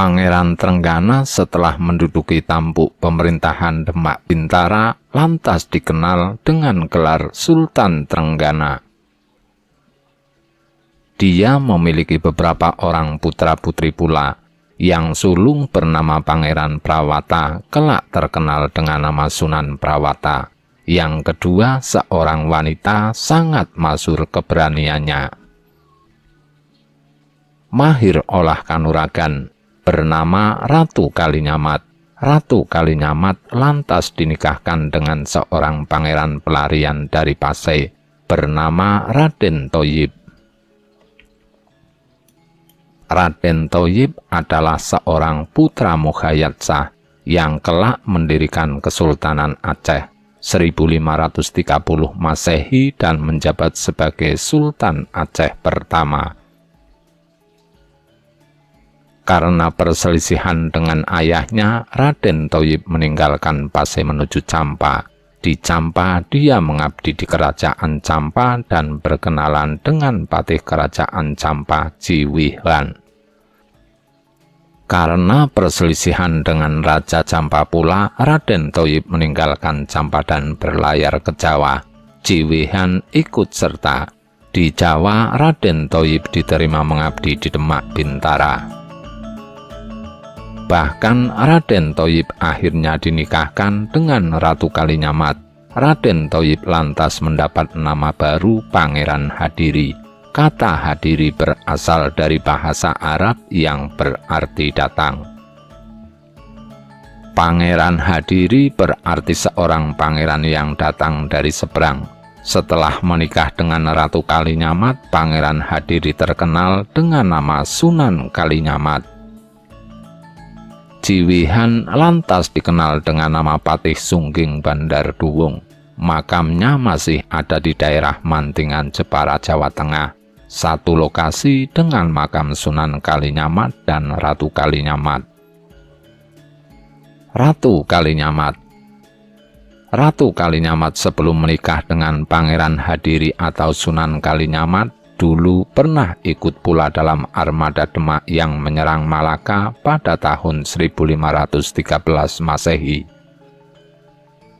Pangeran Trenggana setelah menduduki tampuk pemerintahan Demak Bintara lantas dikenal dengan gelar Sultan Trenggana. Dia memiliki beberapa orang putra-putri pula. Yang sulung bernama Pangeran Prawata kelak terkenal dengan nama Sunan Prawata. Yang kedua seorang wanita sangat masyhur keberaniannya. Mahir olah kanuragan bernama Ratu Kalinyamat. Ratu Kalinyamat lantas dinikahkan dengan seorang pangeran pelarian dari Pasai bernama Raden Thoyib. Raden Thoyib adalah seorang putra Mukhayat yang kelak mendirikan Kesultanan Aceh 1530 Masehi dan menjabat sebagai Sultan Aceh pertama. Karena perselisihan dengan ayahnya, Raden Thoyib meninggalkan Pasai menuju Campa. Di Campa, dia mengabdi di Kerajaan Campa dan berkenalan dengan patih Kerajaan Campa, Jiwihan. Karena perselisihan dengan Raja Campa pula, Raden Thoyib meninggalkan Campa dan berlayar ke Jawa. Jiwihan ikut serta. Di Jawa, Raden Thoyib diterima mengabdi di Demak Bintara. Bahkan Raden Thoyib akhirnya dinikahkan dengan Ratu Kalinyamat. Raden Thoyib lantas mendapat nama baru Pangeran Hadiri. Kata Hadiri berasal dari bahasa Arab yang berarti datang. Pangeran Hadiri berarti seorang pangeran yang datang dari seberang. Setelah menikah dengan Ratu Kalinyamat, Pangeran Hadiri terkenal dengan nama Sunan Kalinyamat. Jiwihan lantas dikenal dengan nama Patih Sungging Bandar Duwung. Makamnya masih ada di daerah Mantingan, Jepara, Jawa Tengah. Satu lokasi dengan makam Sunan Kalinyamat dan Ratu Kalinyamat. Ratu Kalinyamat. Ratu Kalinyamat sebelum menikah dengan Pangeran Hadiri atau Sunan Kalinyamat, dulu pernah ikut pula dalam armada Demak yang menyerang Malaka pada tahun 1513 Masehi.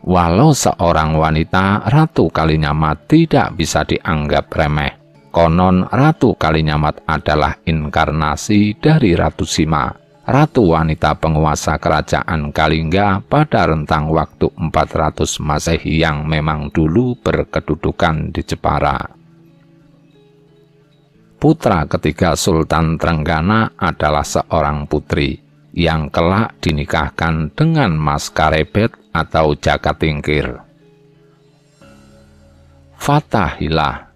Walau seorang wanita, Ratu Kalinyamat tidak bisa dianggap remeh. Konon Ratu Kalinyamat adalah inkarnasi dari Ratu Sima, ratu wanita penguasa kerajaan Kalingga pada rentang waktu 400 Masehi yang memang dulu berkedudukan di Jepara. Putra ketiga Sultan Trenggana adalah seorang putri yang kelak dinikahkan dengan Mas Karebet atau Jakatingkir. Fathahilah.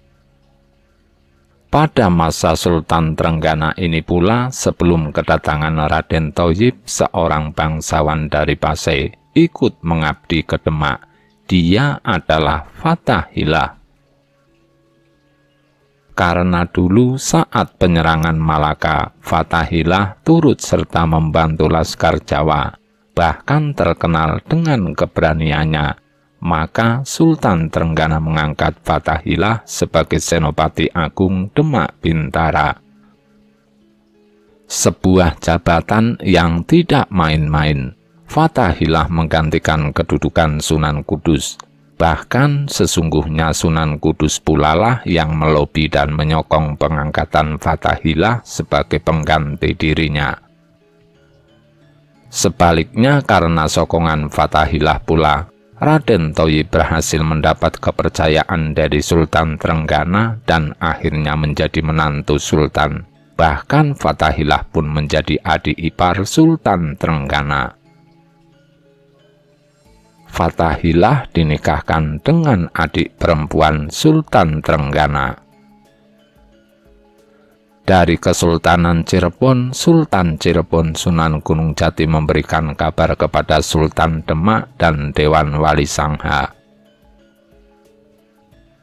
Pada masa Sultan Trenggana ini pula, sebelum kedatangan Raden Thoyib, seorang bangsawan dari Pasai ikut mengabdi ke Demak. Dia adalah Fathahilah. Karena dulu saat penyerangan Malaka, Fathahilah turut serta membantu Laskar Jawa, bahkan terkenal dengan keberaniannya. Maka Sultan Trenggana mengangkat Fathahilah sebagai Senopati Agung Demak Bintara. Sebuah jabatan yang tidak main-main. Fathahilah menggantikan kedudukan Sunan Kudus. Bahkan sesungguhnya Sunan Kudus pulalah yang melobi dan menyokong pengangkatan Fathahilah sebagai pengganti dirinya. Sebaliknya karena sokongan Fathahilah pula, Raden Thoyib berhasil mendapat kepercayaan dari Sultan Trenggana dan akhirnya menjadi menantu Sultan. Bahkan Fathahilah pun menjadi adik ipar Sultan Trenggana. Fathahilah dinikahkan dengan adik perempuan Sultan Trenggana. Dari Kesultanan Cirebon, Sultan Cirebon Sunan Gunung Jati memberikan kabar kepada Sultan Demak dan Dewan Wali Sangha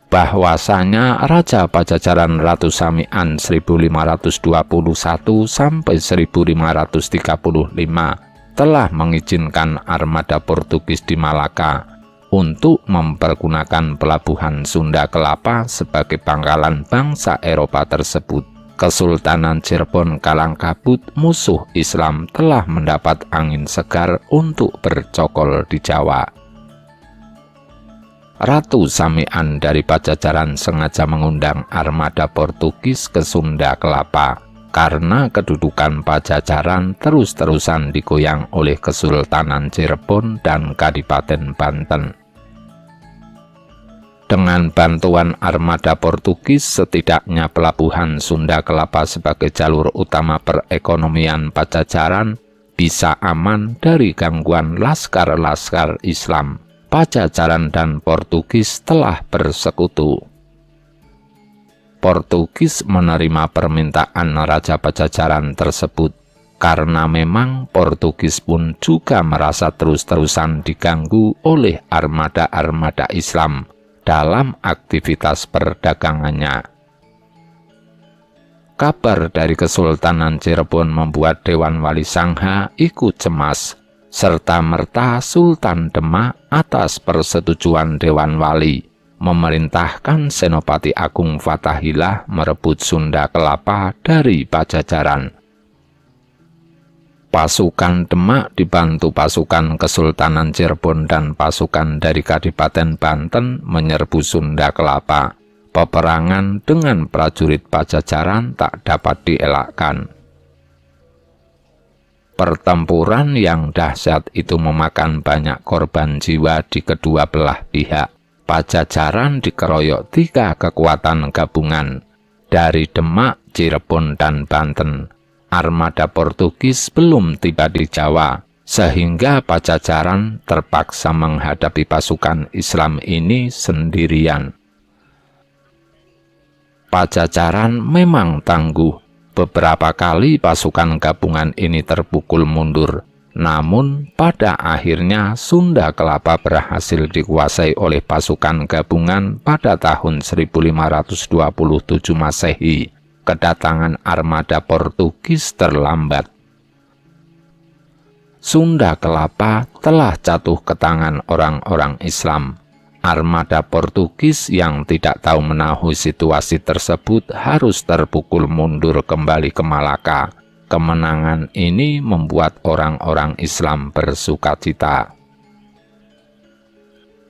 bahwasanya Raja Pajajaran Ratu Samian 1521 sampai 1535 telah mengizinkan armada Portugis di Malaka untuk mempergunakan pelabuhan Sunda Kelapa sebagai pangkalan bangsa Eropa tersebut. Kesultanan Cirebon kalang kabut, musuh Islam telah mendapat angin segar untuk bercokol di Jawa. Ratu Samian dari Pajajaran sengaja mengundang armada Portugis ke Sunda Kelapa karena kedudukan Pajajaran terus-terusan digoyang oleh Kesultanan Cirebon dan Kadipaten Banten. Dengan bantuan armada Portugis, setidaknya pelabuhan Sunda Kelapa sebagai jalur utama perekonomian Pajajaran bisa aman dari gangguan laskar-laskar Islam. Pajajaran dan Portugis telah bersekutu. Portugis menerima permintaan Raja Pajajaran tersebut karena memang Portugis pun juga merasa terus-terusan diganggu oleh armada-armada Islam dalam aktivitas perdagangannya. Kabar dari Kesultanan Cirebon membuat Dewan Wali Sangha ikut cemas, serta merta Sultan Demak atas persetujuan Dewan Wali memerintahkan Senopati Agung Fathahillah merebut Sunda Kelapa dari Pajajaran. Pasukan Demak dibantu pasukan Kesultanan Cirebon dan pasukan dari Kadipaten Banten menyerbu Sunda Kelapa. Peperangan dengan prajurit Pajajaran tak dapat dielakkan. Pertempuran yang dahsyat itu memakan banyak korban jiwa di kedua belah pihak. Pajajaran dikeroyok 3 kekuatan gabungan dari Demak, Cirebon, dan Banten. Armada Portugis belum tiba di Jawa, sehingga Pajajaran terpaksa menghadapi pasukan Islam ini sendirian. Pajajaran memang tangguh. Beberapa kali pasukan gabungan ini terpukul mundur, namun pada akhirnya Sunda Kelapa berhasil dikuasai oleh pasukan gabungan pada tahun 1527 Masehi. Kedatangan armada Portugis terlambat. Sunda Kelapa telah jatuh ke tangan orang-orang Islam. Armada Portugis yang tidak tahu menahu situasi tersebut harus terpukul mundur kembali ke Malaka. Kemenangan ini membuat orang-orang Islam bersukacita.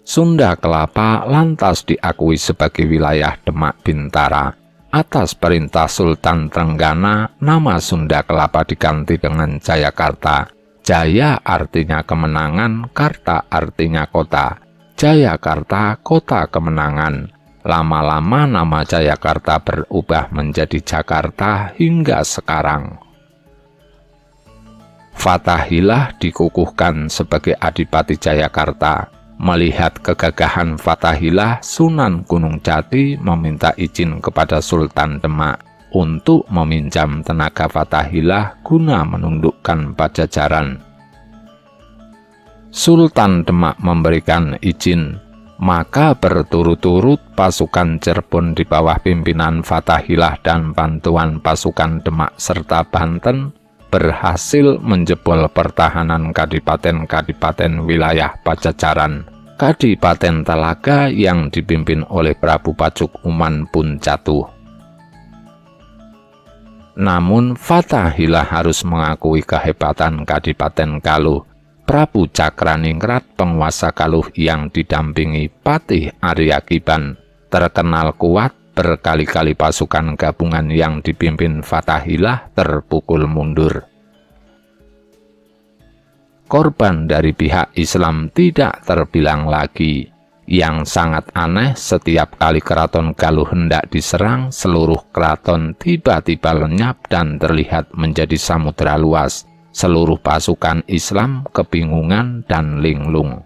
Sunda Kelapa lantas diakui sebagai wilayah Demak Bintara. Atas perintah Sultan Trenggana, nama Sunda Kelapa diganti dengan Jayakarta. Jaya artinya kemenangan, Karta artinya kota. Jayakarta, kota kemenangan. Lama-lama nama Jayakarta berubah menjadi Jakarta hingga sekarang. Fathahillah dikukuhkan sebagai Adipati Jayakarta. Melihat kegagahan Fathahillah, Sunan Gunung Jati meminta izin kepada Sultan Demak untuk meminjam tenaga Fathahillah guna menundukkan Pajajaran. Sultan Demak memberikan izin, maka berturut-turut pasukan Cirebon di bawah pimpinan Fathahillah dan bantuan pasukan Demak serta Banten berhasil menjebol pertahanan kadipaten-kadipaten wilayah Pajajaran. Kadipaten Talaga yang dipimpin oleh Prabu Pajuk Uman pun jatuh. Namun Fathahillah harus mengakui kehebatan Kadipaten Galuh. Prabu Cakraningrat, penguasa Galuh yang didampingi Patih Aryagiban, terkenal kuat. Berkali-kali pasukan gabungan yang dipimpin Fathahillah terpukul mundur. Korban dari pihak Islam tidak terbilang lagi. Yang sangat aneh, setiap kali keraton Galuh hendak diserang, seluruh keraton tiba-tiba lenyap dan terlihat menjadi samudera luas. Seluruh pasukan Islam kebingungan dan linglung.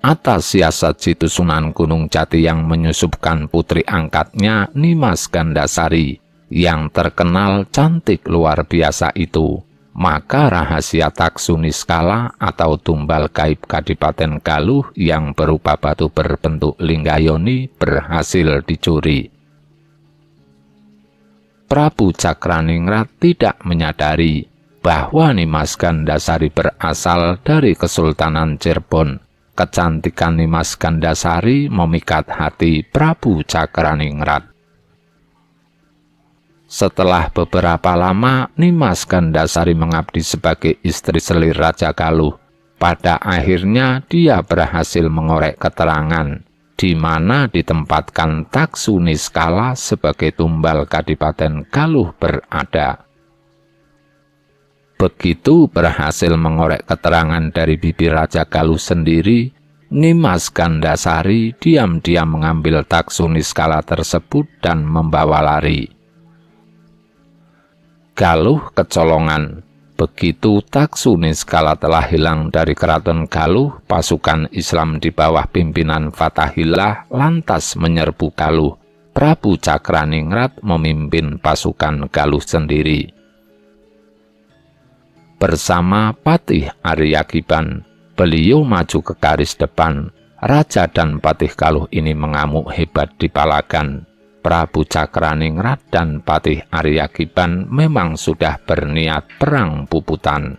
Atas siasat Jitu Sunan Gunung Jati yang menyusupkan putri angkatnya Nimas Gandasari yang terkenal cantik luar biasa itu, maka rahasia Taksuniskala atau tumbal gaib Kadipaten Galuh yang berupa batu berbentuk linggayoni berhasil dicuri. Prabu Cakraningrat tidak menyadari bahwa Nimas Gandasari berasal dari Kesultanan Cirebon. Kecantikan Nimas Gandasari memikat hati Prabu Cakraningrat. Setelah beberapa lama, Nimas Gandasari mengabdi sebagai istri selir Raja Galuh. Pada akhirnya dia berhasil mengorek keterangan, di mana ditempatkan Taksu Niskala sebagai tumbal Kadipaten Galuh berada. Begitu berhasil mengorek keterangan dari bibir Raja Galuh sendiri, Nimas Gandasari diam-diam mengambil Taksu Niskala tersebut dan membawa lari. Galuh kecolongan. Begitu Taksu Niskala telah hilang dari keraton Galuh, pasukan Islam di bawah pimpinan Fatahillah lantas menyerbu Galuh. Prabu Cakraningrat memimpin pasukan Galuh sendiri. Bersama Patih Aryagiban, beliau maju ke garis depan. Raja dan Patih Galuh ini mengamuk hebat di Palagan. Prabu Cakraningrat dan Patih Aryagiban memang sudah berniat perang puputan.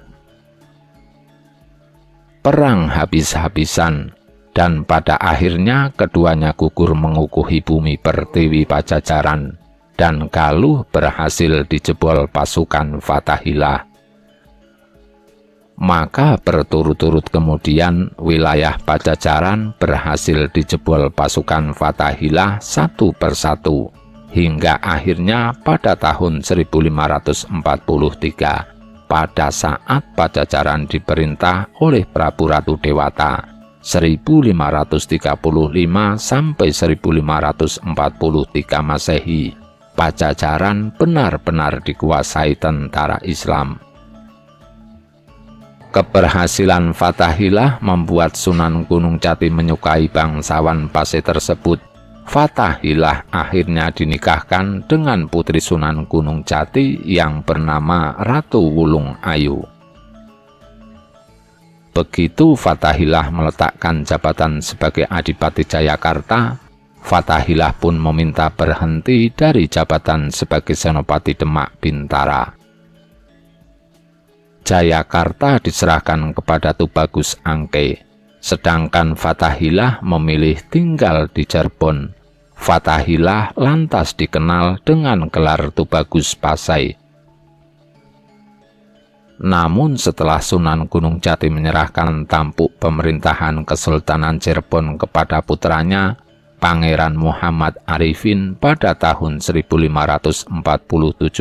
Perang habis-habisan, dan pada akhirnya keduanya gugur mengukuhi bumi Pertiwi Pajajaran, dan Galuh berhasil dijebol pasukan Fatahillah. Maka berturut-turut kemudian wilayah Pajajaran berhasil dijebol pasukan Fatahillah satu persatu, hingga akhirnya pada tahun 1543, pada saat Pajajaran diperintah oleh Prabu Ratu Dewata, 1535 sampai 1543 Masehi, Pajajaran benar-benar dikuasai tentara Islam. Keberhasilan Fatahillah membuat Sunan Gunung Jati menyukai bangsawan Pase tersebut. Fatahillah akhirnya dinikahkan dengan putri Sunan Gunung Jati yang bernama Ratu Wulung Ayu. Begitu Fatahillah meletakkan jabatan sebagai Adipati Jayakarta, Fatahillah pun meminta berhenti dari jabatan sebagai Senopati Demak Bintara. Jayakarta diserahkan kepada Tubagus Angke, sedangkan Fatahillah memilih tinggal di Cirebon. Fatahillah lantas dikenal dengan gelar Tubagus Pasai. Namun setelah Sunan Gunung Jati menyerahkan tampuk pemerintahan Kesultanan Cirebon kepada putranya, Pangeran Muhammad Arifin pada tahun 1547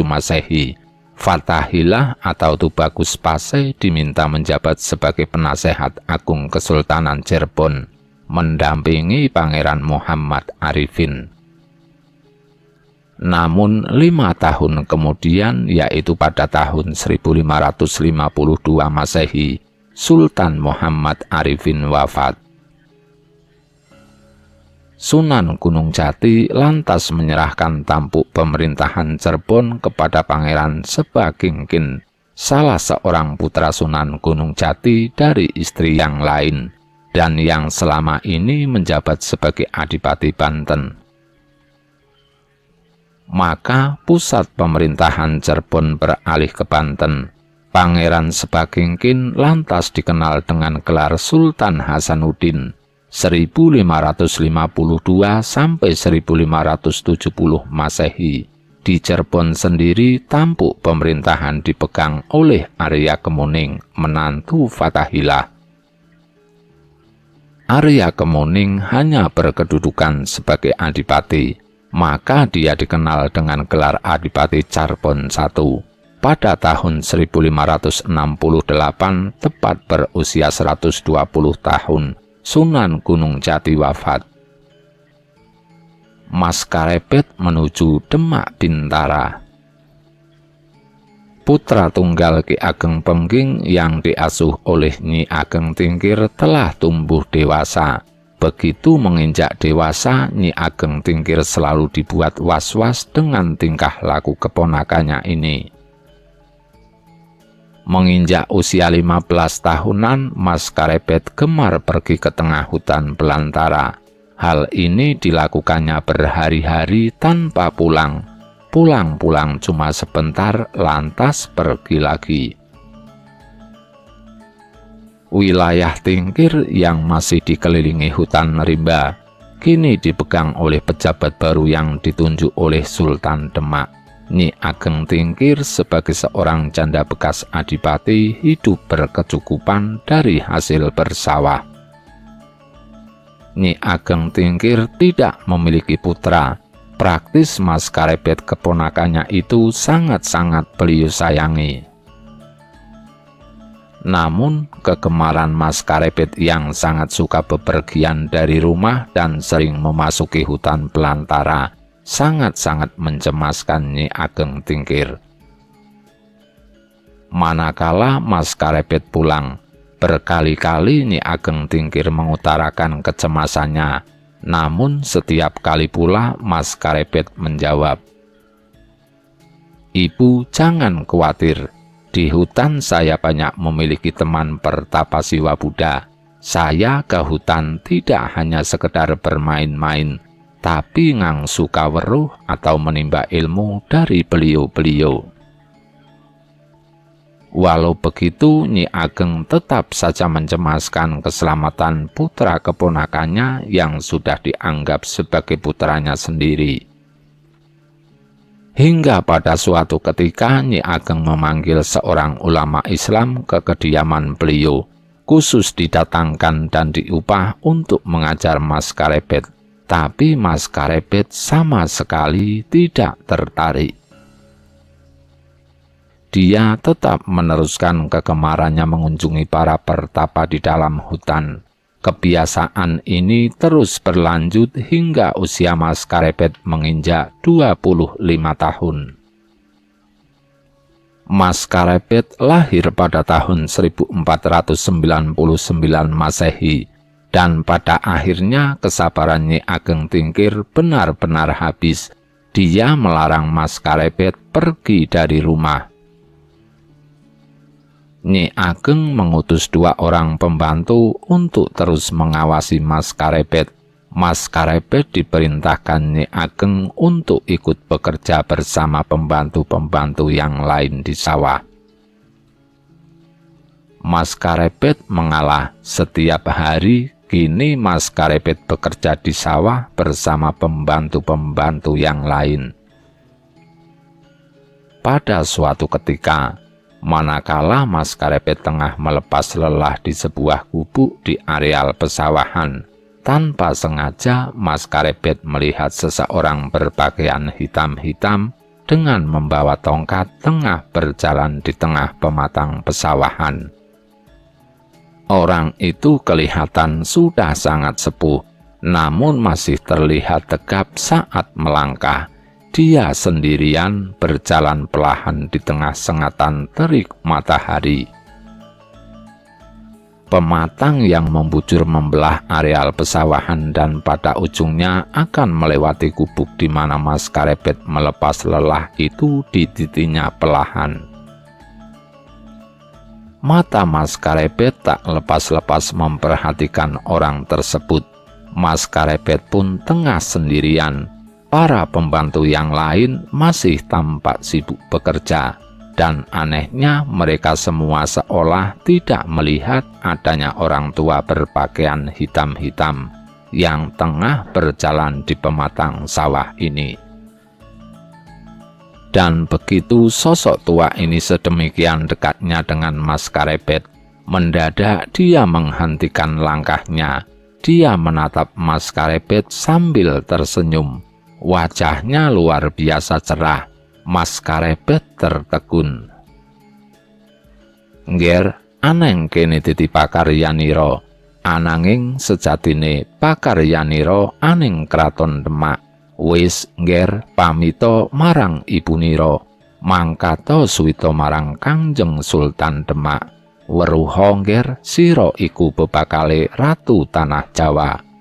Masehi, Fatahillah atau Tubagus Pasai diminta menjabat sebagai penasehat agung Kesultanan Cirebon, mendampingi Pangeran Muhammad Arifin. Namun 5 tahun kemudian, yaitu pada tahun 1552 Masehi, Sultan Muhammad Arifin wafat. Sunan Gunung Jati lantas menyerahkan tampuk pemerintahan Cirebon kepada Pangeran Sebagingkin, salah seorang putra Sunan Gunung Jati dari istri yang lain, dan yang selama ini menjabat sebagai Adipati Banten. Maka pusat pemerintahan Cirebon beralih ke Banten. Pangeran Sebagingkin lantas dikenal dengan gelar Sultan Hasanuddin, 1552 sampai 1570 Masehi. Di Cirebon sendiri tampuk pemerintahan dipegang oleh Arya Kemuning, menantu Fatahillah. Arya Kemuning hanya berkedudukan sebagai adipati, maka dia dikenal dengan gelar Adipati Cirebon I. Pada tahun 1568, tepat berusia 120 tahun, Sunan Gunung Jati wafat. Maskarepet menuju Demak Bintara. Putra tunggal Ki Ageng Pengging yang diasuh oleh Nyi Ageng Tingkir telah tumbuh dewasa. Begitu menginjak dewasa, Nyi Ageng Tingkir selalu dibuat was-was dengan tingkah laku keponakannya ini. Menginjak usia 15 tahunan, Maskarepet gemar pergi ke tengah hutan belantara. Hal ini dilakukannya berhari-hari tanpa pulang. Pulang-pulang cuma sebentar, lantas pergi lagi. Wilayah Tingkir yang masih dikelilingi hutan rimba kini dipegang oleh pejabat baru yang ditunjuk oleh Sultan Demak, Nyi Ageng Tingkir sebagai seorang janda bekas adipati hidup berkecukupan dari hasil bersawah. Nyi Ageng Tingkir tidak memiliki putra. Praktis Mas Karebet keponakannya itu sangat-sangat beliau sayangi. Namun, kegemaran Mas Karebet yang sangat suka bepergian dari rumah dan sering memasuki hutan belantara sangat-sangat mencemaskan Nyi Ageng Tingkir. Manakala Mas Karebet pulang, berkali-kali Nyi Ageng Tingkir mengutarakan kecemasannya, namun setiap kali pula Mas Karebet menjawab, "Ibu jangan khawatir, di hutan saya banyak memiliki teman pertapa siwa Buddha. Saya ke hutan tidak hanya sekedar bermain-main, tapi ngangsu kaweruh atau menimba ilmu dari beliau-beliau." Walau begitu, Nyi Ageng tetap saja mencemaskan keselamatan putra keponakannya yang sudah dianggap sebagai putranya sendiri. Hingga pada suatu ketika Nyi Ageng memanggil seorang ulama Islam ke kediaman beliau, khusus didatangkan dan diupah untuk mengajar Mas Karebet. Tapi Mas Karebet sama sekali tidak tertarik. Dia tetap meneruskan kegemarannya mengunjungi para pertapa di dalam hutan. Kebiasaan ini terus berlanjut hingga usia Mas Karebet menginjak 25 tahun. Mas Karebet lahir pada tahun 1499 Masehi, dan pada akhirnya kesabaran Nyi Ageng Tingkir benar-benar habis. Dia melarang Mas Karebet pergi dari rumah. Nyi Ageng mengutus 2 orang pembantu untuk terus mengawasi Mas Karebet. Mas Karebet diperintahkan Nyi Ageng untuk ikut bekerja bersama pembantu-pembantu yang lain di sawah. Mas Karebet mengalah. Setiap hari kini Mas Karebet bekerja di sawah bersama pembantu-pembantu yang lain. Pada suatu ketika, manakala Mas Karebet tengah melepas lelah di sebuah gubuk di areal pesawahan, tanpa sengaja Mas Karebet melihat seseorang berpakaian hitam-hitam dengan membawa tongkat tengah berjalan di tengah pematang pesawahan. Orang itu kelihatan sudah sangat sepuh, namun masih terlihat tegap saat melangkah. Dia sendirian berjalan perlahan di tengah sengatan terik matahari. Pematang yang membujur membelah areal pesawahan dan pada ujungnya akan melewati gubuk di mana Mas Karebet melepas lelah itu dititinya perlahan. Mata Mas Karebet tak lepas-lepas memperhatikan orang tersebut. Mas Karebet pun tengah sendirian. Para pembantu yang lain masih tampak sibuk bekerja, dan anehnya mereka semua seolah tidak melihat adanya orang tua berpakaian hitam-hitam yang tengah berjalan di pematang sawah ini. Dan begitu sosok tua ini sedemikian dekatnya dengan Mas Karebet, mendadak dia menghentikan langkahnya. Dia menatap Mas Karebet sambil tersenyum. Wajahnya luar biasa cerah. Mas Karebet tertegun. "Ngger, aneng kene titi pakaryanira, ananging sejatine pakaryanira aning kraton Demak. Wis ngger pamita marang ibunira, mangkata suwita marang Kangjeng Sultan Demak. Weruha ngger sira iku bebakale ratu tanah Jawa.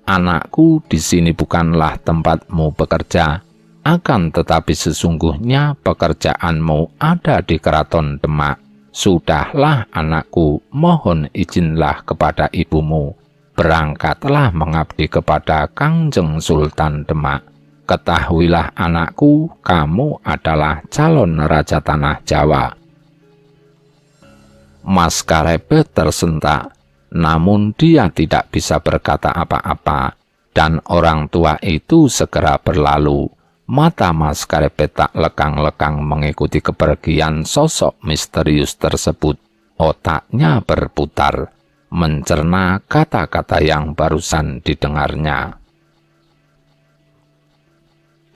Anakku, di sini bukanlah tempatmu bekerja, akan tetapi sesungguhnya pekerjaanmu ada di keraton Demak. Sudahlah anakku, mohon izinlah kepada ibumu, berangkatlah mengabdi kepada Kangjeng Sultan Demak. Ketahuilah anakku, kamu adalah calon raja tanah Jawa." Mas Karebet tersentak. Namun dia tidak bisa berkata apa-apa, dan orang tua itu segera berlalu. Mata Mas Karepet tak lekang-lekang mengikuti kepergian sosok misterius tersebut. Otaknya berputar, mencerna kata-kata yang barusan didengarnya.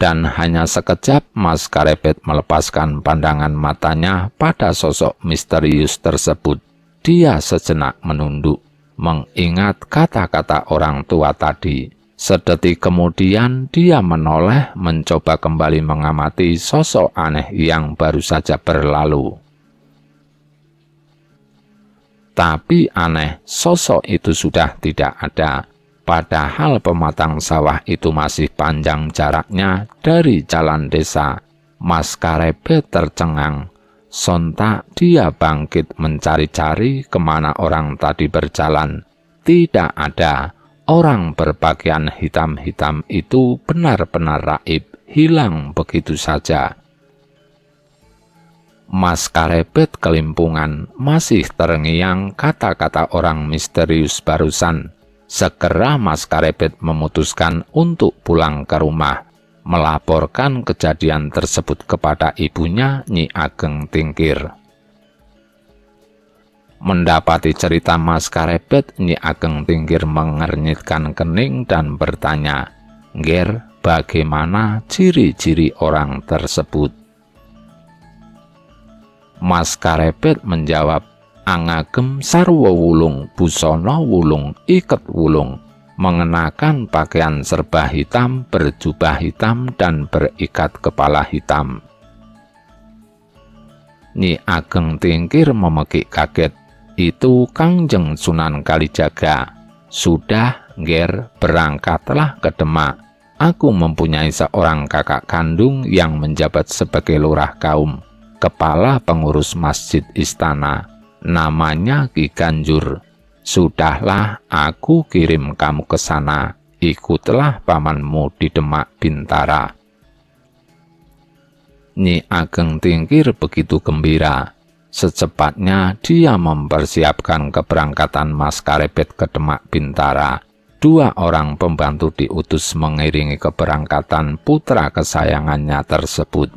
Dan hanya sekejap Mas Karepet melepaskan pandangan matanya pada sosok misterius tersebut. Dia sejenak menunduk, mengingat kata-kata orang tua tadi. Sedetik kemudian dia menoleh mencoba kembali mengamati sosok aneh yang baru saja berlalu. Tapi aneh, sosok itu sudah tidak ada. Padahal pematang sawah itu masih panjang jaraknya dari jalan desa. Mas Karepet tercengang. Sontak dia bangkit mencari-cari kemana orang tadi berjalan. Tidak ada. Orang berpakaian hitam-hitam itu benar-benar raib, hilang begitu saja. Mas Karepet kelimpungan, masih terngiang kata-kata orang misterius barusan. Segera Mas Karepet memutuskan untuk pulang ke rumah, melaporkan kejadian tersebut kepada ibunya, Nyi Ageng Tingkir. Mendapati cerita Mas Karepet, Nyi Ageng Tingkir mengernyitkan kening dan bertanya, "Nger, bagaimana ciri-ciri orang tersebut?" Mas Karepet menjawab, "Angagem sarwa wulung, busana wulung, iket wulung, mengenakan pakaian serba hitam, berjubah hitam, dan berikat kepala hitam." Nyi Ageng Tingkir memekik kaget. "Itu Kangjeng Sunan Kalijaga." "Sudah, Nger, berangkatlah ke Demak. Aku mempunyai seorang kakak kandung yang menjabat sebagai lurah kaum, kepala pengurus masjid istana. Namanya Ki Ganjur. Sudahlah, aku kirim kamu ke sana. Ikutlah pamanmu di Demak Bintara." Nyi Ageng Tingkir begitu gembira. Secepatnya dia mempersiapkan keberangkatan Mas Karepet ke Demak Bintara. 2 orang pembantu diutus mengiringi keberangkatan putra kesayangannya tersebut.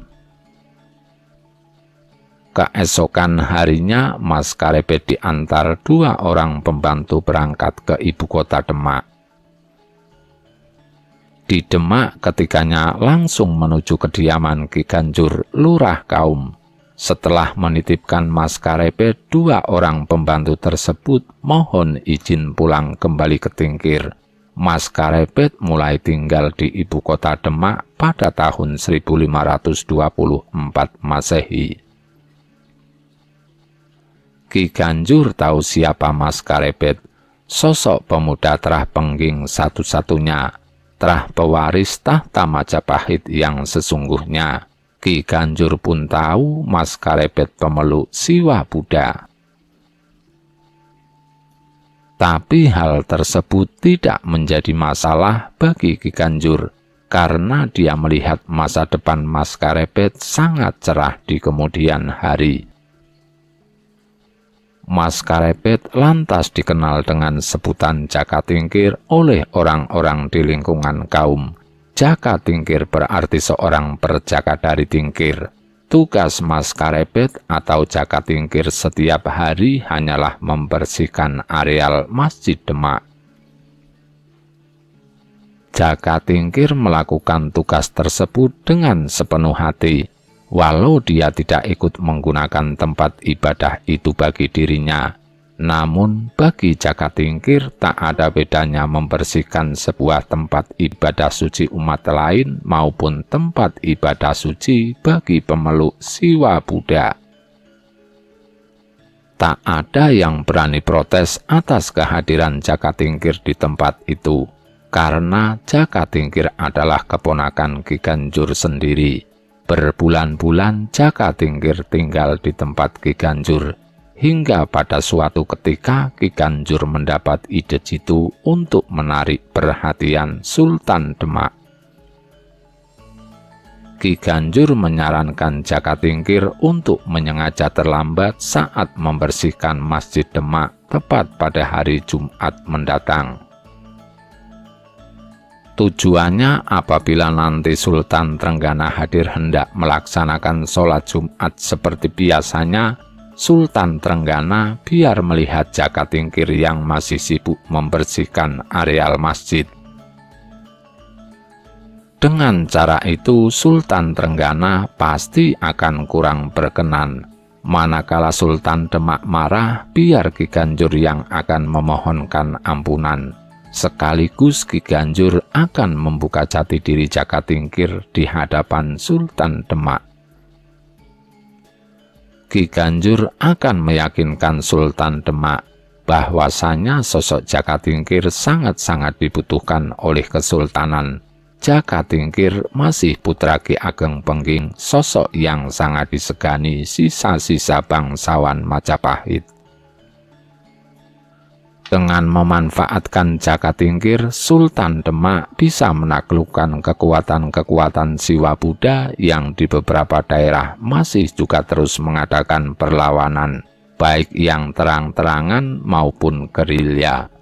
Keesokan harinya Mas Karepet diantar 2 orang pembantu berangkat ke ibu kota Demak. Di Demak ketiganya langsung menuju kediaman Ki Ganjur, lurah kaum. Setelah menitipkan Mas Karepet, 2 orang pembantu tersebut mohon izin pulang kembali ke Tingkir. Mas Karepet mulai tinggal di ibu kota Demak pada tahun 1524 Masehi. Ki Ganjur tahu siapa Mas Karepet, sosok pemuda terah pengging satu-satunya, terah pewaris tahta Majapahit yang sesungguhnya. Ki Ganjur pun tahu Mas Karepet pemeluk Siwa Buddha. Tapi hal tersebut tidak menjadi masalah bagi Ki Ganjur, karena dia melihat masa depan Mas Karepet sangat cerah di kemudian hari. Mas Karepet lantas dikenal dengan sebutan Jaka Tingkir oleh orang-orang di lingkungan kaum. Jaka Tingkir berarti seorang perjaka dari Tingkir. Tugas Mas Karepet atau Jaka Tingkir setiap hari hanyalah membersihkan areal Masjid Demak. Jaka Tingkir melakukan tugas tersebut dengan sepenuh hati, walau dia tidak ikut menggunakan tempat ibadah itu bagi dirinya. Namun bagi Jaka Tingkir tak ada bedanya membersihkan sebuah tempat ibadah suci umat lain maupun tempat ibadah suci bagi pemeluk Siwa Buddha. Tak ada yang berani protes atas kehadiran Jaka Tingkir di tempat itu, karena Jaka Tingkir adalah keponakan Ki Ganjur sendiri. Berbulan-bulan Jaka Tingkir tinggal di tempat Ki Ganjur, hingga pada suatu ketika Ki Ganjur mendapat ide jitu untuk menarik perhatian Sultan Demak. Ki Ganjur menyarankan Jaka Tingkir untuk menyengaja terlambat saat membersihkan Masjid Demak tepat pada hari Jumat mendatang. Tujuannya apabila nanti Sultan Trenggana hadir hendak melaksanakan sholat Jumat seperti biasanya, Sultan Trenggana biar melihat Jaka Tingkir yang masih sibuk membersihkan areal masjid. Dengan cara itu Sultan Trenggana pasti akan kurang berkenan. Manakala Sultan Demak marah, biar Ki Ganjur yang akan memohonkan ampunan. Sekaligus Ki Ganjur akan membuka jati diri Jaka Tingkir di hadapan Sultan Demak. Ki Ganjur akan meyakinkan Sultan Demak bahwasanya sosok Jaka Tingkir sangat-sangat dibutuhkan oleh Kesultanan. Jaka Tingkir masih putra Ki Ageng Pengging, sosok yang sangat disegani sisa-sisa bangsawan Majapahit. Dengan memanfaatkan Jaka Tingkir, Sultan Demak bisa menaklukkan kekuatan-kekuatan Siwa Buddha yang di beberapa daerah masih juga terus mengadakan perlawanan, baik yang terang-terangan maupun gerilya.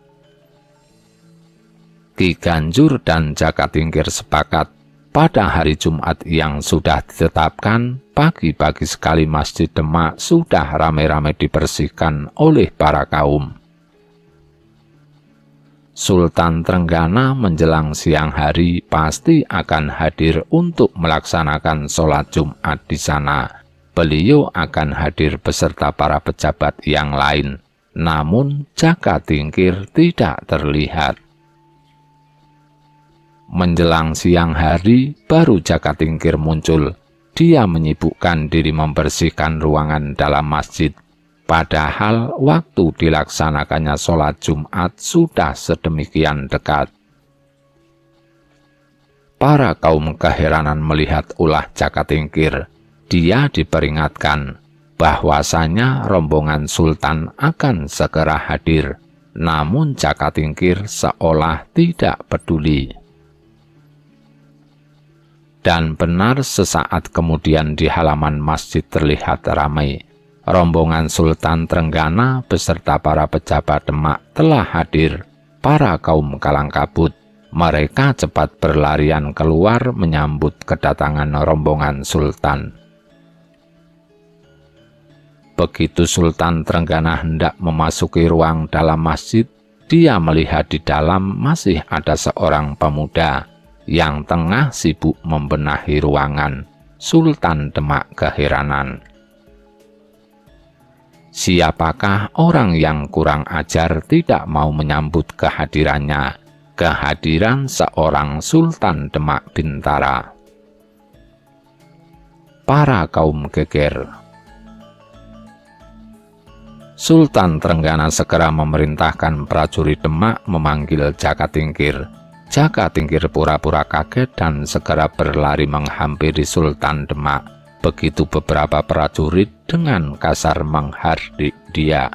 Ki Ganjur dan Jaka Tingkir sepakat pada hari Jumat yang sudah ditetapkan, pagi-pagi sekali Masjid Demak sudah ramai-ramai dibersihkan oleh para kaum. Sultan Trenggana menjelang siang hari pasti akan hadir untuk melaksanakan sholat Jumat di sana. Beliau akan hadir beserta para pejabat yang lain, namun Jaka Tingkir tidak terlihat. Menjelang siang hari, baru Jaka Tingkir muncul. Dia menyibukkan diri membersihkan ruangan dalam masjid. Padahal waktu dilaksanakannya sholat Jumat sudah sedemikian dekat. Para kaum keheranan melihat ulah Jaka Tingkir. Dia diperingatkan bahwasanya rombongan Sultan akan segera hadir. Namun Jaka Tingkir seolah tidak peduli. Dan benar sesaat kemudian di halaman masjid terlihat ramai. Rombongan Sultan Trenggana beserta para pejabat Demak telah hadir. Para kaum kalang kabut, mereka cepat berlarian keluar menyambut kedatangan rombongan Sultan. Begitu Sultan Trenggana hendak memasuki ruang dalam masjid, dia melihat di dalam masih ada seorang pemuda yang tengah sibuk membenahi ruangan. Sultan Demak keheranan. Siapakah orang yang kurang ajar tidak mau menyambut kehadirannya? Kehadiran seorang Sultan Demak Bintara. Para kaum geger. Sultan Trenggana segera memerintahkan prajurit Demak memanggil Jaka Tingkir. Jaka Tingkir pura-pura kaget dan segera berlari menghampiri Sultan Demak. Begitu beberapa prajurit dengan kasar menghardik dia.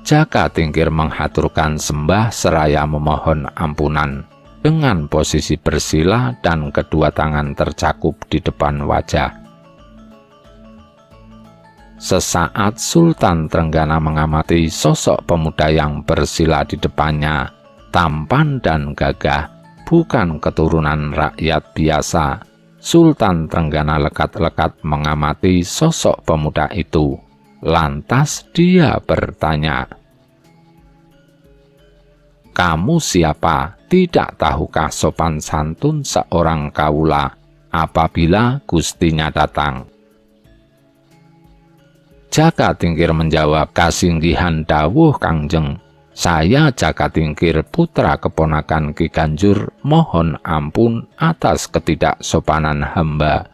Jaka Tingkir menghaturkan sembah seraya memohon ampunan dengan posisi bersila dan kedua tangan tercakup di depan wajah. Sesaat Sultan Trenggana mengamati sosok pemuda yang bersila di depannya, tampan dan gagah, bukan keturunan rakyat biasa. Sultan Trenggana lekat-lekat mengamati sosok pemuda itu. Lantas dia bertanya, "Kamu siapa? Tidak tahukah sopan santun seorang kaula apabila gustinya datang?" Jaka Tingkir menjawab, "Kasinggihan dawuh Kangjeng, saya Jaka Tingkir putra keponakan Ki Ganjur, mohon ampun atas ketidaksopanan hamba."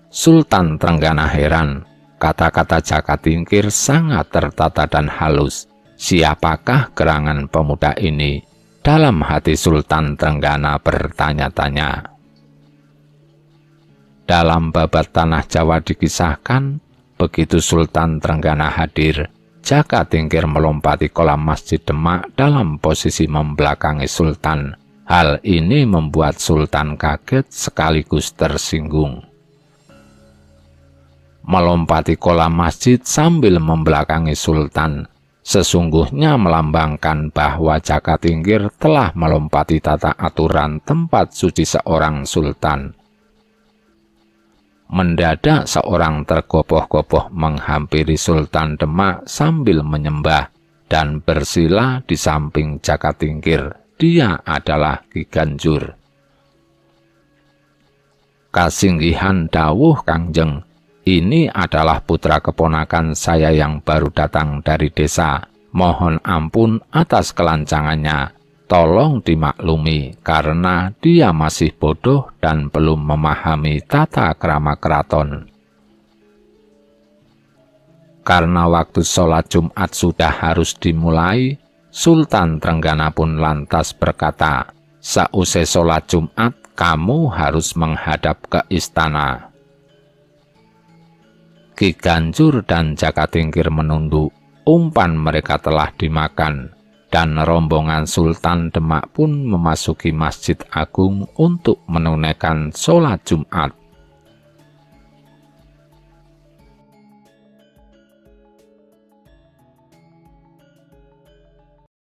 Sultan Trenggana heran. Kata-kata Jaka Tingkir sangat tertata dan halus. Siapakah gerangan pemuda ini? Dalam hati Sultan Trenggana bertanya-tanya. Dalam babat tanah Jawa dikisahkan, begitu Sultan Trenggana hadir, Jaka Tingkir melompati kolam Masjid Demak dalam posisi membelakangi Sultan. Hal ini membuat Sultan kaget sekaligus tersinggung. Melompati kolam masjid sambil membelakangi Sultan, sesungguhnya melambangkan bahwa Jakatingkir telah melompati tata aturan tempat suci seorang sultan. Mendadak seorang tergopoh-gopoh menghampiri Sultan Demak sambil menyembah dan bersila di samping Jakatingkir. Dia adalah Ki Ganjur. Kasinggihan dawuh Kangjeng, ini adalah putra keponakan saya yang baru datang dari desa. Mohon ampun atas kelancangannya. Tolong dimaklumi karena dia masih bodoh dan belum memahami tata krama keraton. Karena waktu sholat Jumat sudah harus dimulai, Sultan Trenggana pun lantas berkata, "Sausai sholat Jumat, kamu harus menghadap ke istana." Ki Ganjur dan Jakatingkir menunduk. Umpan mereka telah dimakan, dan rombongan Sultan Demak pun memasuki Masjid Agung untuk menunaikan sholat Jumat.